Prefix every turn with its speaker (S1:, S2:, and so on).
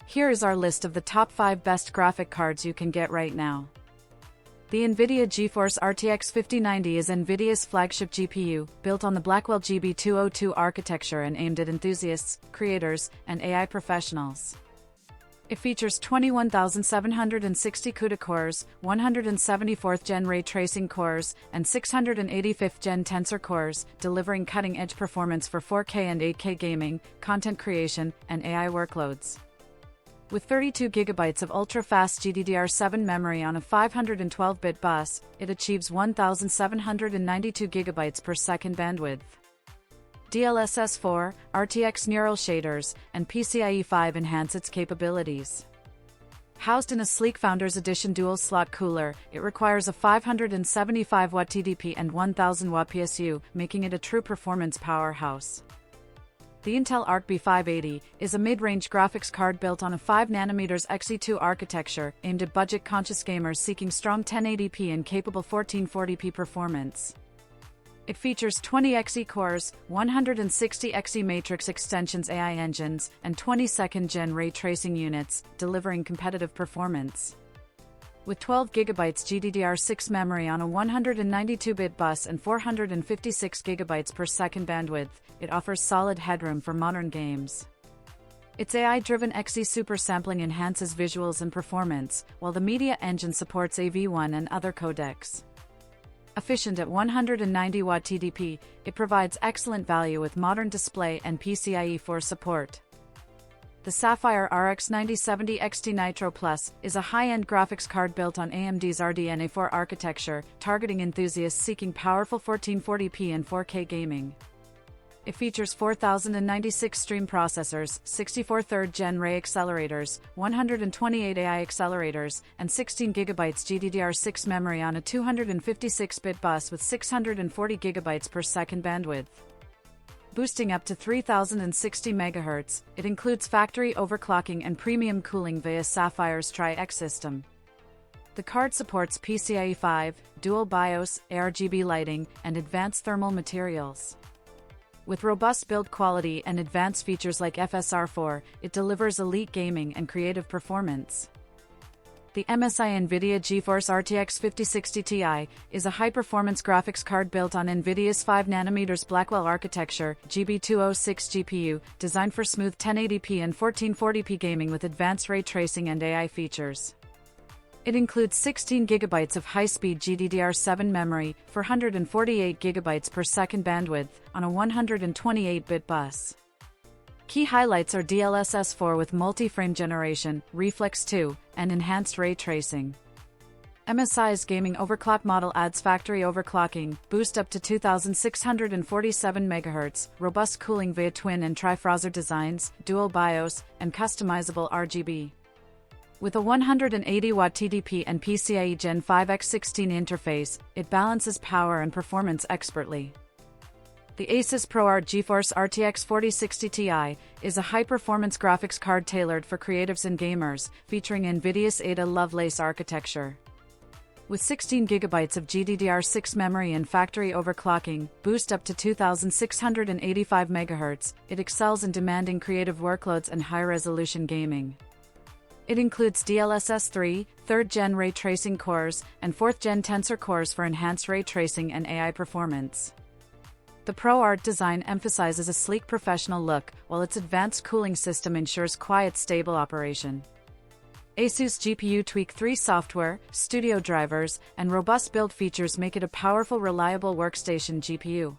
S1: Here is our list of the top 5 best graphic cards you can get right now. The Nvidia GeForce RTX 5090 is Nvidia's flagship GPU, built on the Blackwell GB202 architecture and aimed at enthusiasts, creators, and AI professionals. It features 21,760 CUDA cores, 174th Gen ray tracing cores, and 685th Gen tensor cores, delivering cutting-edge performance for 4K and 8K gaming, content creation, and AI workloads. With 32GB of ultra-fast GDDR7 memory on a 512-bit bus, it achieves 1,792 GB per second bandwidth. DLSS 4, RTX neural shaders, and PCIe 5 enhance its capabilities. Housed in a sleek Founders Edition dual-slot cooler, it requires a 575-watt TDP and 1,000-watt PSU, making it a true performance powerhouse. The Intel ARC B580 is a mid-range graphics card built on a 5nm Xe2 architecture, aimed at budget-conscious gamers seeking strong 1080p and capable 1440p performance. It features 20 Xe cores, 160 Xe matrix extensions AI engines, and 22nd Gen ray tracing units, delivering competitive performance. With 12GB GDDR6 memory on a 192-bit bus and 456GB per second bandwidth, it offers solid headroom for modern games. Its AI-driven Xe supersampling enhances visuals and performance, while the media engine supports AV1 and other codecs. Efficient at 190-watt TDP, it provides excellent value with modern display and PCIe 4 support. The Sapphire RX 9070 XT Nitro Plus is a high-end graphics card built on AMD's Radeon A4 architecture, targeting enthusiasts seeking powerful 1440p and 4K gaming. It features 4096 stream processors, 64 3rd-gen ray accelerators, 128 AI accelerators, and 16GB GDDR6 memory on a 256-bit bus with 640GB per second bandwidth. Boosting up to 3060 MHz, it includes factory overclocking and premium cooling via Sapphire's Tri-X system. The card supports PCIe 5, dual BIOS, ARGB lighting, and advanced thermal materials. With robust build quality and advanced features like FSR4, it delivers elite gaming and creative performance. The MSI Nvidia Geforce RTX 5060 Ti is a high-performance graphics card built on Nvidia's 5nm Blackwell architecture GB206 GPU, designed for smooth 1080p and 1440p gaming with advanced ray tracing and AI features. It includes 16GB of high-speed GDDR7 memory, 448GB per second bandwidth, on a 128-bit bus. Key highlights are DLSS 4 with multi-frame generation, Reflex 2, and enhanced ray tracing. MSI's gaming overclock model adds factory overclocking, boost up to 2647 MHz, robust cooling via twin and trifrozer designs, dual BIOS, and customizable RGB. With a 180-watt TDP and PCIe Gen 5x16 interface, it balances power and performance expertly. The Asus ProArt GeForce RTX 4060 Ti is a high-performance graphics card tailored for creatives and gamers, featuring Nvidia's Ada Lovelace architecture. With 16GB of GDDR6 memory and factory overclocking, boost up to 2685 MHz, it excels in demanding creative workloads and high-resolution gaming. It includes DLSS 3, 3rd-gen ray tracing cores, and 4th-gen tensor cores for enhanced ray tracing and AI performance. The ProArt design emphasizes a sleek professional look, while its advanced cooling system ensures quiet, stable operation. Asus GPU Tweak 3 software, studio drivers, and robust build features make it a powerful, reliable workstation GPU.